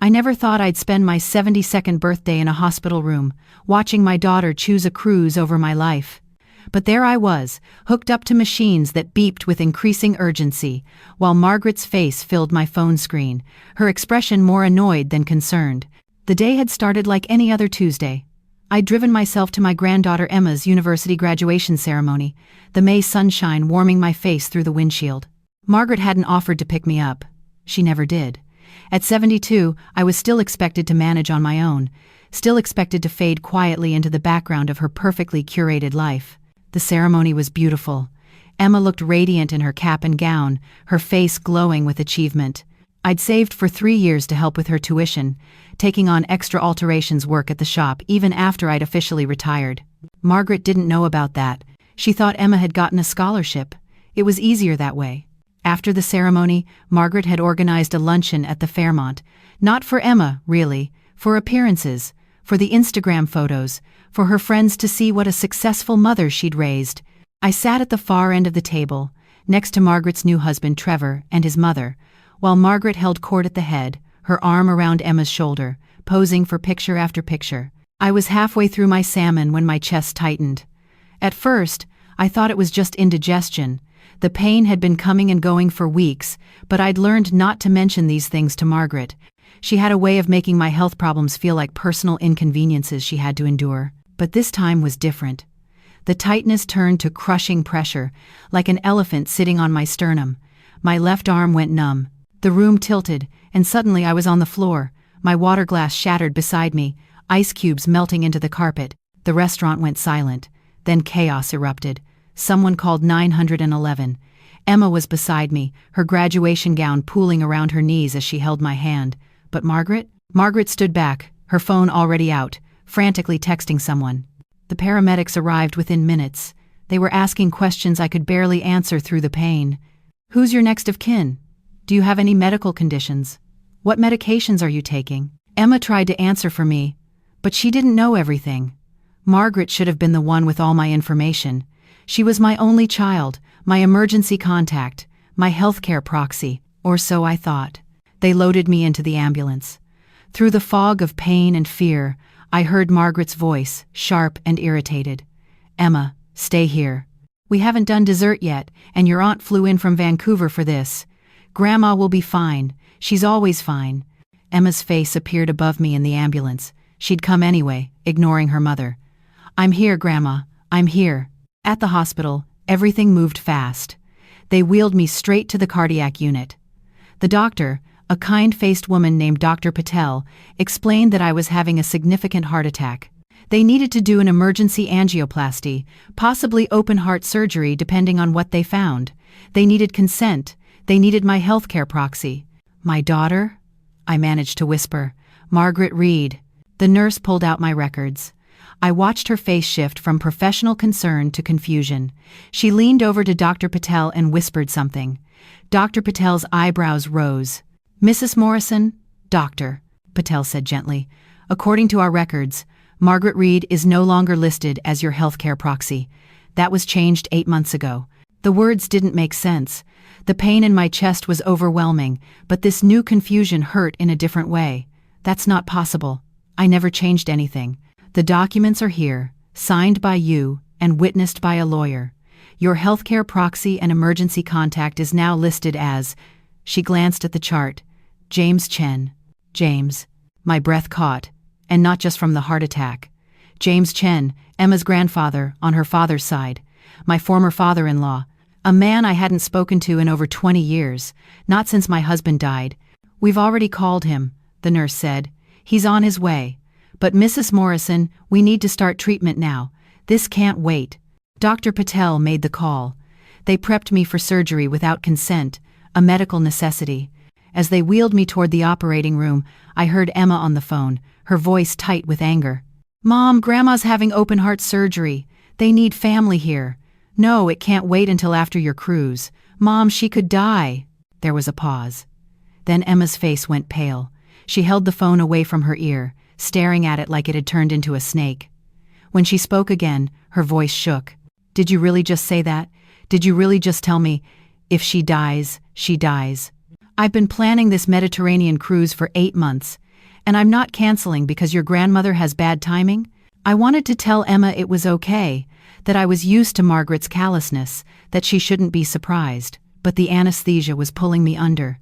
I never thought I'd spend my 72nd birthday in a hospital room, watching my daughter choose a cruise over my life. But there I was, hooked up to machines that beeped with increasing urgency, while Margaret's face filled my phone screen, her expression more annoyed than concerned. The day had started like any other Tuesday. I'd driven myself to my granddaughter Emma's university graduation ceremony, the May sunshine warming my face through the windshield. Margaret hadn't offered to pick me up. She never did. At 72, I was still expected to manage on my own, still expected to fade quietly into the background of her perfectly curated life. The ceremony was beautiful. Emma looked radiant in her cap and gown, her face glowing with achievement. I'd saved for 3 years to help with her tuition, taking on extra alterations work at the shop even after I'd officially retired. Margaret didn't know about that. She thought Emma had gotten a scholarship. It was easier that way. After the ceremony, Margaret had organized a luncheon at the Fairmont. Not for Emma, really, for appearances, for the Instagram photos, for her friends to see what a successful mother she'd raised. I sat at the far end of the table, next to Margaret's new husband Trevor and his mother, while Margaret held court at the head, her arm around Emma's shoulder, posing for picture after picture. I was halfway through my salmon when my chest tightened. At first, I thought it was just indigestion. The pain had been coming and going for weeks, but I'd learned not to mention these things to Margaret. She had a way of making my health problems feel like personal inconveniences she had to endure. But this time was different. The tightness turned to crushing pressure, like an elephant sitting on my sternum. My left arm went numb. The room tilted, and suddenly I was on the floor, my water glass shattered beside me, ice cubes melting into the carpet. The restaurant went silent. Then chaos erupted. Someone called 911. Emma was beside me, her graduation gown pooling around her knees as she held my hand. But Margaret? Margaret stood back, her phone already out, frantically texting someone. The paramedics arrived within minutes. They were asking questions I could barely answer through the pain. Who's your next of kin? Do you have any medical conditions? What medications are you taking? Emma tried to answer for me, but she didn't know everything. Margaret should have been the one with all my information. She was my only child, my emergency contact, my healthcare proxy, or so I thought. They loaded me into the ambulance. Through the fog of pain and fear, I heard Margaret's voice, sharp and irritated. Emma, stay here. We haven't done dessert yet, and your aunt flew in from Vancouver for this. Grandma will be fine. She's always fine. Emma's face appeared above me in the ambulance. She'd come anyway, ignoring her mother. I'm here, Grandma. I'm here. At the hospital, everything moved fast. They wheeled me straight to the cardiac unit. The doctor, a kind-faced woman named Dr. Patel, explained that I was having a significant heart attack. They needed to do an emergency angioplasty, possibly open-heart surgery depending on what they found. They needed consent. They needed my healthcare proxy. My daughter? I managed to whisper. Margaret Reed. The nurse pulled out my records. I watched her face shift from professional concern to confusion. She leaned over to Dr. Patel and whispered something. Dr. Patel's eyebrows rose. Mrs. Morrison? Doctor, Patel said gently. According to our records, Margaret Reed is no longer listed as your healthcare proxy. That was changed 8 months ago. The words didn't make sense. The pain in my chest was overwhelming, but this new confusion hurt in a different way. That's not possible. I never changed anything. The documents are here, signed by you and witnessed by a lawyer. Your healthcare proxy and emergency contact is now listed as... She glanced at the chart. James Chen. James. My breath caught, and not just from the heart attack. James Chen, Emma's grandfather on her father's side. My former father-in-law. A man I hadn't spoken to in over 20 years, not since my husband died. We've already called him, the nurse said. He's on his way. But Mrs. Morrison, we need to start treatment now. This can't wait. Dr. Patel made the call. They prepped me for surgery without consent, a medical necessity. As they wheeled me toward the operating room, I heard Emma on the phone, her voice tight with anger. Mom, Grandma's having open-heart surgery. They need family here. No, it can't wait until after your cruise. Mom, she could die. There was a pause. Then Emma's face went pale. She held the phone away from her ear, staring at it like it had turned into a snake. When she spoke again, her voice shook. Did you really just say that? Did you really just tell me, if she dies, she dies? I've been planning this Mediterranean cruise for 8 months. And I'm not canceling because your grandmother has bad timing? I wanted to tell Emma it was okay, that I was used to Margaret's callousness, that she shouldn't be surprised, but the anesthesia was pulling me under,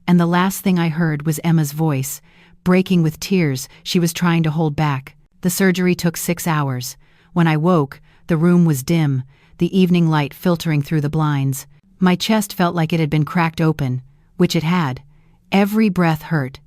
and the last thing I heard was Emma's voice, breaking with tears she was trying to hold back. The surgery took 6 hours. When I woke, the room was dim, the evening light filtering through the blinds. My chest felt like it had been cracked open, which it had. Every breath hurt.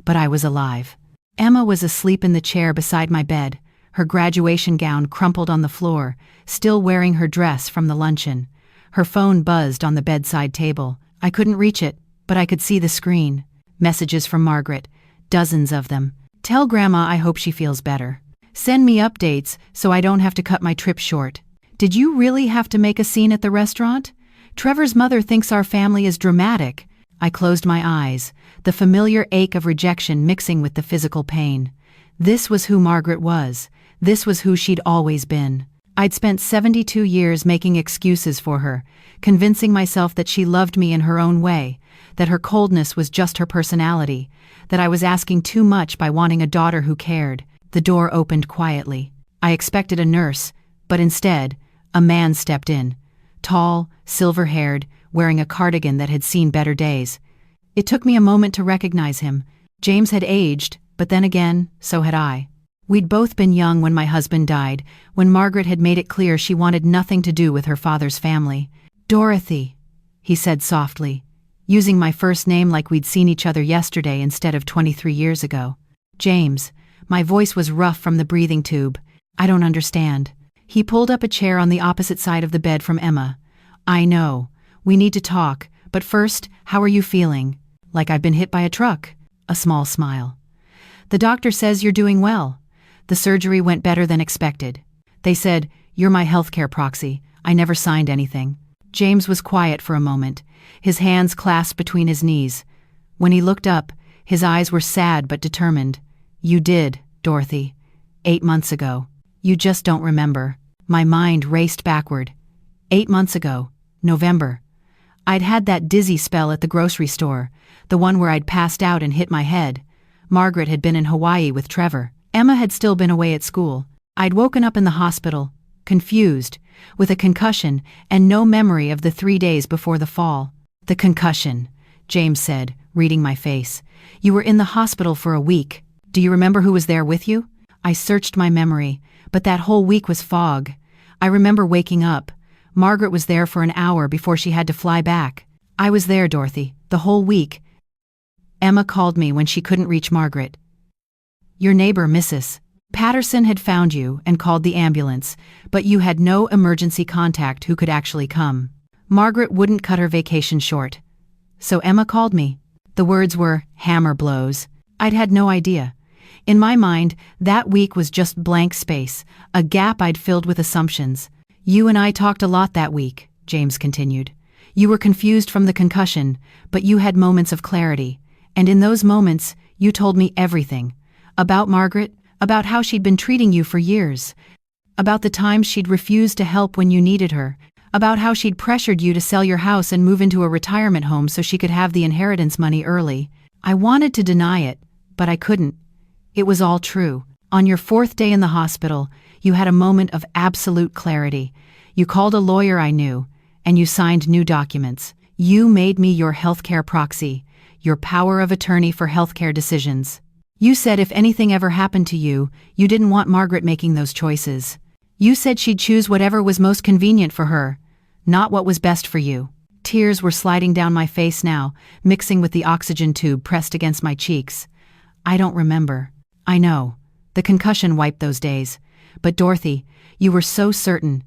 But I was alive. Emma was asleep in the chair beside my bed, her graduation gown crumpled on the floor, still wearing her dress from the luncheon. Her phone buzzed on the bedside table. I couldn't reach it, but I could see the screen. Messages from Margaret, dozens of them. Tell Grandma I hope she feels better. Send me updates so I don't have to cut my trip short. Did you really have to make a scene at the restaurant? Trevor's mother thinks our family is dramatic. I closed my eyes, the familiar ache of rejection mixing with the physical pain. This was who Margaret was. This was who she'd always been. I'd spent 72 years making excuses for her, convincing myself that she loved me in her own way, that her coldness was just her personality, that I was asking too much by wanting a daughter who cared. The door opened quietly. I expected a nurse, but instead, a man stepped in. Tall, silver-haired, wearing a cardigan that had seen better days. It took me a moment to recognize him. James had aged, but then again, so had I. We'd both been young when my husband died, when Margaret had made it clear she wanted nothing to do with her father's family. "Dorothy," he said softly, using my first name like we'd seen each other yesterday instead of 23 years ago. "James." My voice was rough from the breathing tube. "I don't understand." He pulled up a chair on the opposite side of the bed from Emma. "I know. We need to talk, but first, how are you feeling?" "Like I've been hit by a truck." A small smile. "The doctor says you're doing well. The surgery went better than expected. They said, you're my healthcare proxy. I never signed anything." James was quiet for a moment, his hands clasped between his knees. When he looked up, his eyes were sad but determined. "You did, Dorothy. 8 months ago. You just don't remember." My mind raced backward. 8 months ago, November. I'd had that dizzy spell at the grocery store, the one where I'd passed out and hit my head. Margaret had been in Hawaii with Trevor. Emma had still been away at school. I'd woken up in the hospital, confused, with a concussion and no memory of the 3 days before the fall. "The concussion," James said, reading my face. "You were in the hospital for a week. Do you remember who was there with you?" I searched my memory, but that whole week was fog. I remember waking up. Margaret was there for an hour before she had to fly back. "I was there, Dorothy, the whole week." Emma called me when she couldn't reach Margaret. "Your neighbor, Mrs. Patterson, had found you and called the ambulance, but you had no emergency contact who could actually come. Margaret wouldn't cut her vacation short. So Emma called me." The words were hammer blows. I'd had no idea. In my mind, that week was just blank space, a gap I'd filled with assumptions. "You and I talked a lot that week," James continued. "You were confused from the concussion, but you had moments of clarity. And in those moments, you told me everything. About Margaret, about how she'd been treating you for years. About the times she'd refused to help when you needed her. About how she'd pressured you to sell your house and move into a retirement home so she could have the inheritance money early. I wanted to deny it, but I couldn't. It was all true. On your 4th day in the hospital, you had a moment of absolute clarity. You called a lawyer I knew, and you signed new documents. You made me your healthcare proxy, your power of attorney for healthcare decisions. You said if anything ever happened to you, you didn't want Margaret making those choices. You said she'd choose whatever was most convenient for her, not what was best for you." Tears were sliding down my face now, mixing with the oxygen tube pressed against my cheeks. "I don't remember." "I know. The concussion wiped those days. But Dorothy, you were so certain.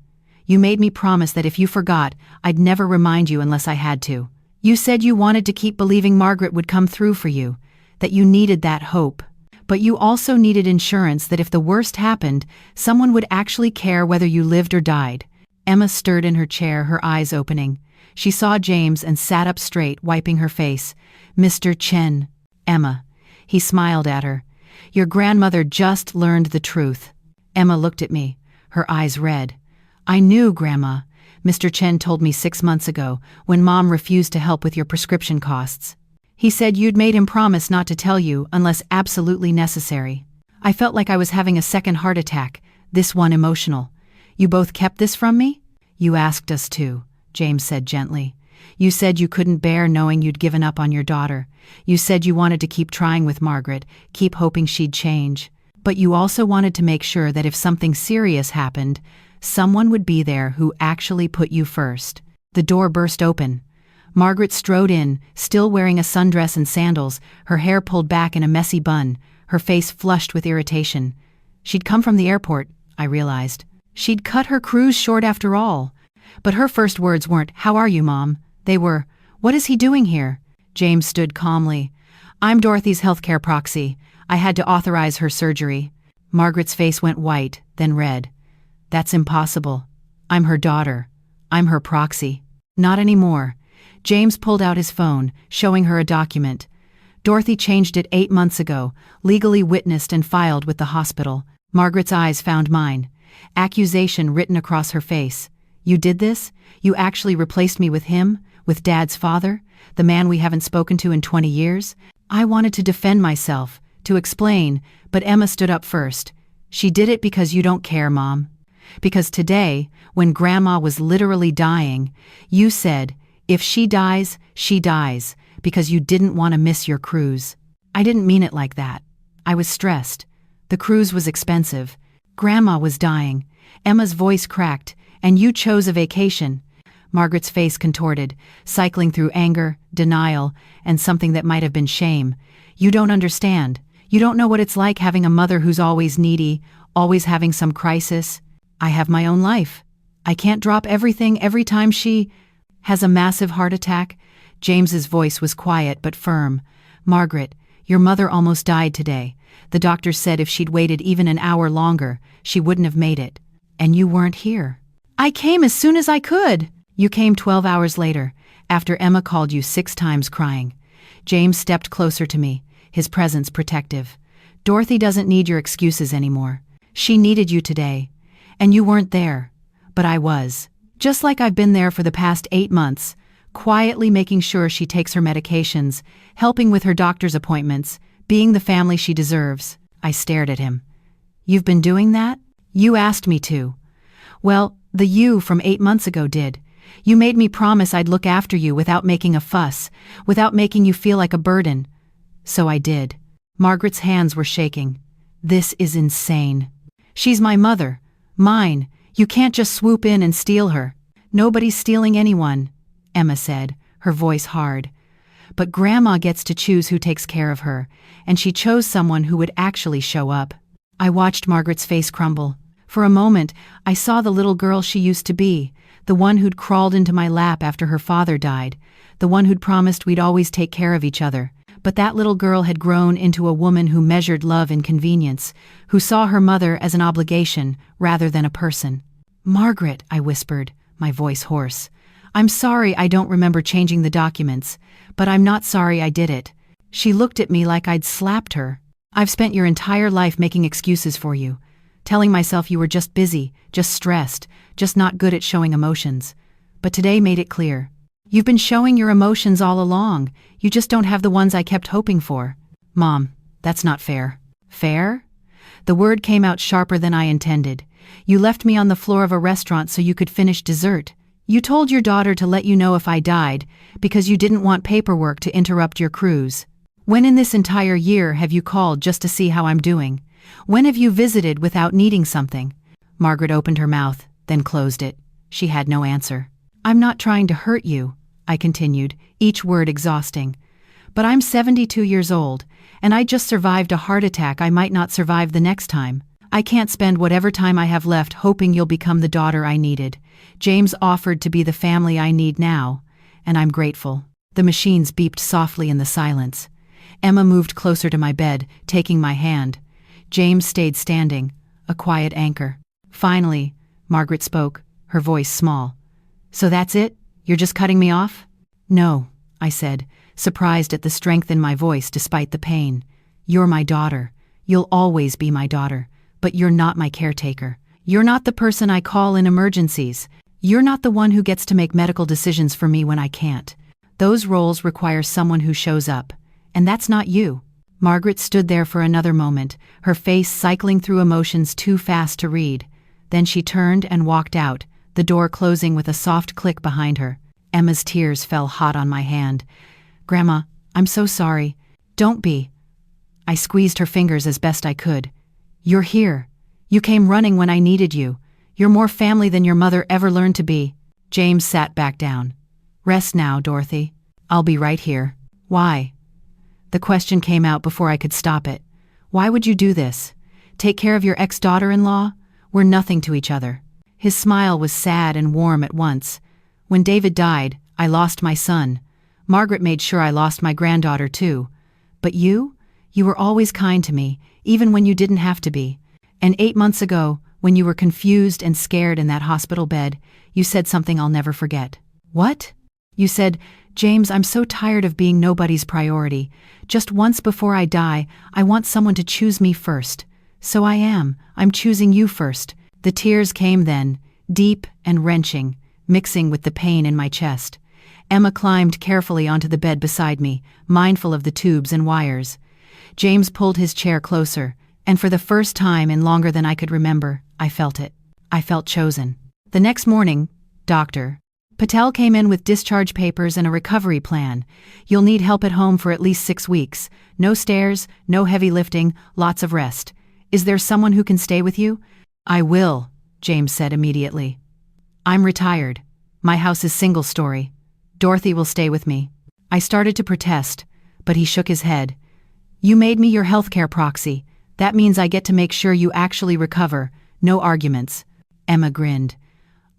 You made me promise that if you forgot, I'd never remind you unless I had to. You said you wanted to keep believing Margaret would come through for you, that you needed that hope. But you also needed insurance that if the worst happened, someone would actually care whether you lived or died." Emma stirred in her chair, her eyes opening. She saw James and sat up straight, wiping her face. "Mr. Chen." "Emma." He smiled at her. "Your grandmother just learned the truth." Emma looked at me, her eyes red. "I knew, Grandma. Mr. Chen told me 6 months ago, when Mom refused to help with your prescription costs." He said you'd made him promise not to tell you unless absolutely necessary. I felt like I was having a second heart attack, this one emotional. You both kept this from me? You asked us to, James said gently. You said you couldn't bear knowing you'd given up on your daughter. You said you wanted to keep trying with Margaret, keep hoping she'd change. But you also wanted to make sure that if something serious happened, someone would be there who actually put you first. The door burst open. Margaret strode in, still wearing a sundress and sandals, her hair pulled back in a messy bun, her face flushed with irritation. She'd come from the airport, I realized. She'd cut her cruise short after all. But her first words weren't, "How are you, Mom?" They were, "What is he doing here?" James stood calmly. "I'm Dorothy's healthcare proxy. I had to authorize her surgery." Margaret's face went white, then red. "That's impossible. I'm her daughter. I'm her proxy." "Not anymore." James pulled out his phone, showing her a document. Dorothy changed it 8 months ago, legally witnessed and filed with the hospital. Margaret's eyes found mine. Accusation written across her face. "You did this? You actually replaced me with him? With Dad's father? The man we haven't spoken to in 20 years? I wanted to defend myself, to explain, but Emma stood up first. "She did it because you don't care, Mom. Because today, when Grandma was literally dying, you said, 'If she dies, she dies,' because you didn't want to miss your cruise." I didn't mean it like that. I was stressed. The cruise was expensive. Grandma was dying. Emma's voice cracked. "And you chose a vacation." Margaret's face contorted, cycling through anger, denial, and something that might have been shame. "You don't understand. You don't know what it's like having a mother who's always needy, always having some crisis. I have my own life. I can't drop everything every time she has a massive heart attack." James's voice was quiet but firm. "Margaret, your mother almost died today. The doctor said if she'd waited even an hour longer, she wouldn't have made it. And you weren't here." "I came as soon as I could." "You came 12 hours later, after Emma called you 6 times crying." James stepped closer to me, his presence protective. "Dorothy doesn't need your excuses anymore. She needed you today. And you weren't there. But I was. Just like I've been there for the past 8 months, quietly making sure she takes her medications, helping with her doctor's appointments, being the family she deserves." I stared at him. "You've been doing that? You asked me to." "Well, the you from 8 months ago did. You made me promise I'd look after you without making a fuss, without making you feel like a burden. So I did." Margaret's hands were shaking. "This is insane. She's my mother. Mine. You can't just swoop in and steal her." "Nobody's stealing anyone," Emma said, her voice hard. "But Grandma gets to choose who takes care of her, and she chose someone who would actually show up." I watched Margaret's face crumble. For a moment, I saw the little girl she used to be, the one who'd crawled into my lap after her father died, the one who'd promised we'd always take care of each other. But that little girl had grown into a woman who measured love in convenience, who saw her mother as an obligation rather than a person. "Margaret," I whispered, my voice hoarse. "I'm sorry I don't remember changing the documents, but I'm not sorry I did it." She looked at me like I'd slapped her. "I've spent your entire life making excuses for you, telling myself you were just busy, just stressed, just not good at showing emotions. But today made it clear. You've been showing your emotions all along, you just don't have the ones I kept hoping for." "Mom, that's not fair." "Fair?" The word came out sharper than I intended. "You left me on the floor of a restaurant so you could finish dessert. You told your daughter to let you know if I died, because you didn't want paperwork to interrupt your cruise. When in this entire year have you called just to see how I'm doing? When have you visited without needing something?" Margaret opened her mouth, then closed it. She had no answer. "I'm not trying to hurt you," I continued, each word exhausting. "But I'm 72 years old, and I just survived a heart attack I might not survive the next time. I can't spend whatever time I have left hoping you'll become the daughter I needed. James offered to be the family I need now, and I'm grateful." The machines beeped softly in the silence. Emma moved closer to my bed, taking my hand. James stayed standing, a quiet anchor. Finally, Margaret spoke, her voice small. "So that's it? You're just cutting me off?" "No," I said, surprised at the strength in my voice despite the pain. "You're my daughter. You'll always be my daughter. But you're not my caretaker. You're not the person I call in emergencies. You're not the one who gets to make medical decisions for me when I can't." Those roles require someone who shows up. And that's not you. Margaret stood there for another moment, her face cycling through emotions too fast to read. Then she turned and walked out, the door closing with a soft click behind her. Emma's tears fell hot on my hand. "Grandma, I'm so sorry." "Don't be." I squeezed her fingers as best I could. "You're here. You came running when I needed you. You're more family than your mother ever learned to be." James sat back down. "Rest now, Dorothy. I'll be right here." "Why?" The question came out before I could stop it. "Why would you do this? Take care of your ex-daughter-in-law? We're nothing to each other." His smile was sad and warm at once. "When David died, I lost my son. Margaret made sure I lost my granddaughter too. But you were always kind to me, even when you didn't have to be. And 8 months ago, when you were confused and scared in that hospital bed, you said something I'll never forget." "What?" "You said, 'James, I'm so tired of being nobody's priority. Just once before I die, I want someone to choose me first.' So I am. I'm choosing you first." The tears came then, deep and wrenching, mixing with the pain in my chest. Emma climbed carefully onto the bed beside me, mindful of the tubes and wires. James pulled his chair closer, and for the first time in longer than I could remember, I felt it. I felt chosen. The next morning, Dr. Patel came in with discharge papers and a recovery plan. "You'll need help at home for at least 6 weeks. No stairs, no heavy lifting, lots of rest. Is there someone who can stay with you?" "I will," James said immediately. "I'm retired. My house is single-story. Dorothy will stay with me." I started to protest, but he shook his head. "You made me your healthcare proxy. That means I get to make sure you actually recover. No arguments." Emma grinned.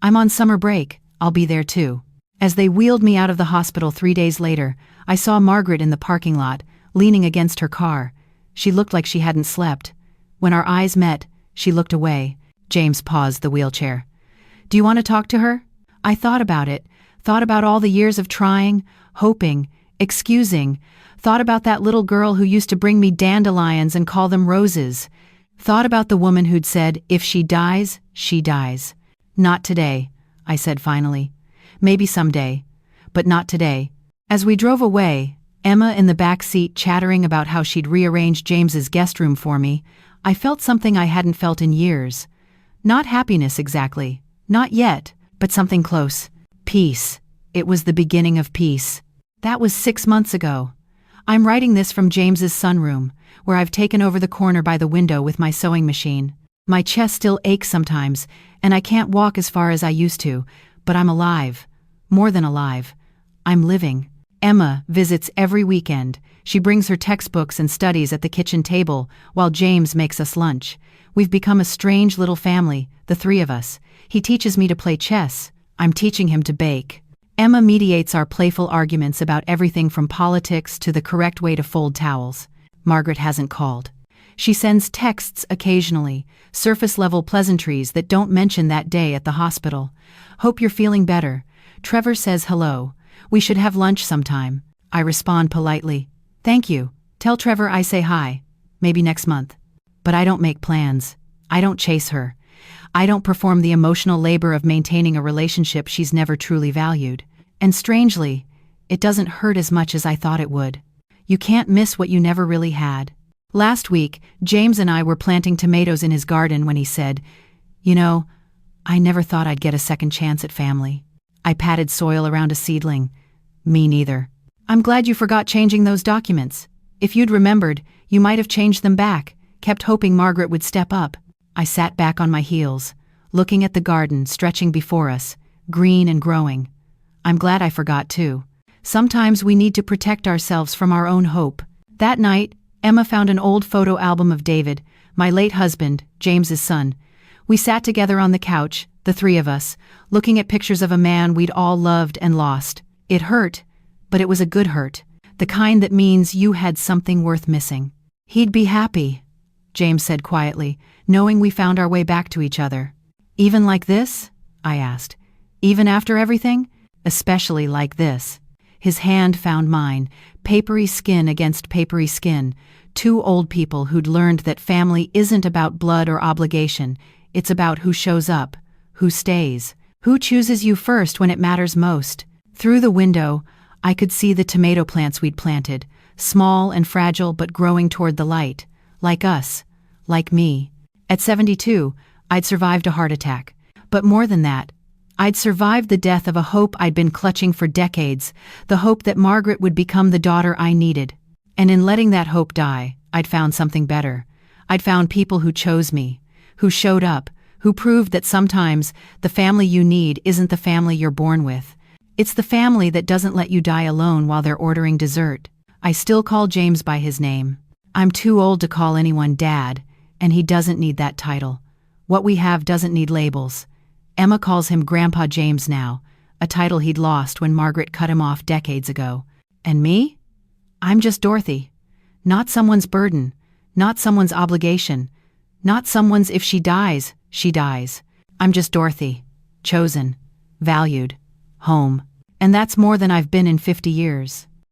"I'm on summer break. I'll be there too." As they wheeled me out of the hospital 3 days later, I saw Margaret in the parking lot, leaning against her car. She looked like she hadn't slept. When our eyes met, she looked away. James paused the wheelchair. "Do you want to talk to her?" I thought about it, thought about all the years of trying, hoping, excusing, thought about that little girl who used to bring me dandelions and call them roses, thought about the woman who'd said, "If she dies, she dies." "Not today," I said finally. "Maybe someday, but not today." As we drove away, Emma in the back seat chattering about how she'd rearranged James's guest room for me, I felt something I hadn't felt in years. Not happiness exactly, not yet, but something close. Peace. It was the beginning of peace. That was 6 months ago. I'm writing this from James's sunroom, where I've taken over the corner by the window with my sewing machine. My chest still aches sometimes, and I can't walk as far as I used to, but I'm alive. More than alive. I'm living. Emma visits every weekend. She brings her textbooks and studies at the kitchen table, while James makes us lunch. We've become a strange little family, the 3 of us. He teaches me to play chess. I'm teaching him to bake. Emma mediates our playful arguments about everything from politics to the correct way to fold towels. Margaret hasn't called. She sends texts occasionally, surface-level pleasantries that don't mention that day at the hospital. "Hope you're feeling better. Trevor says hello. We should have lunch sometime." I respond politely. "Thank you. Tell Trevor I say hi. Maybe next month." But I don't make plans. I don't chase her. I don't perform the emotional labor of maintaining a relationship she's never truly valued. And strangely, it doesn't hurt as much as I thought it would. You can't miss what you never really had. Last week, James and I were planting tomatoes in his garden when he said, "You know, I never thought I'd get a second chance at family." I patted soil around a seedling. "Me neither." "I'm glad you forgot changing those documents. If you'd remembered, you might have changed them back, kept hoping Margaret would step up." I sat back on my heels, looking at the garden stretching before us, green and growing. I'm glad I forgot too. Sometimes we need to protect ourselves from our own hope. That night, Emma found an old photo album of David, my late husband, James's son. We sat together on the couch, the 3 of us, looking at pictures of a man we'd all loved and lost. It hurt, but it was a good hurt, the kind that means you had something worth missing. "He'd be happy," James said quietly, knowing we found our way back to each other. "Even like this?" I asked. "Even after everything? Especially like this." His hand found mine, papery skin against papery skin, 2 old people who'd learned that family isn't about blood or obligation, it's about who shows up, who stays, who chooses you first when it matters most. Through the window, I could see the tomato plants we'd planted, small and fragile but growing toward the light. Like us. Like me. At 72, I'd survived a heart attack. But more than that, I'd survived the death of a hope I'd been clutching for decades, the hope that Margaret would become the daughter I needed. And in letting that hope die, I'd found something better. I'd found people who chose me, who showed up, who proved that sometimes the family you need isn't the family you're born with. It's the family that doesn't let you die alone while they're ordering dessert. I still call James by his name. I'm too old to call anyone Dad, and he doesn't need that title. What we have doesn't need labels. Emma calls him Grandpa James now, a title he'd lost when Margaret cut him off decades ago. And me? I'm just Dorothy. Not someone's burden, not someone's obligation, not someone's if she dies, she dies. I'm just Dorothy. Chosen. Valued. Home. And that's more than I've been in 50 years.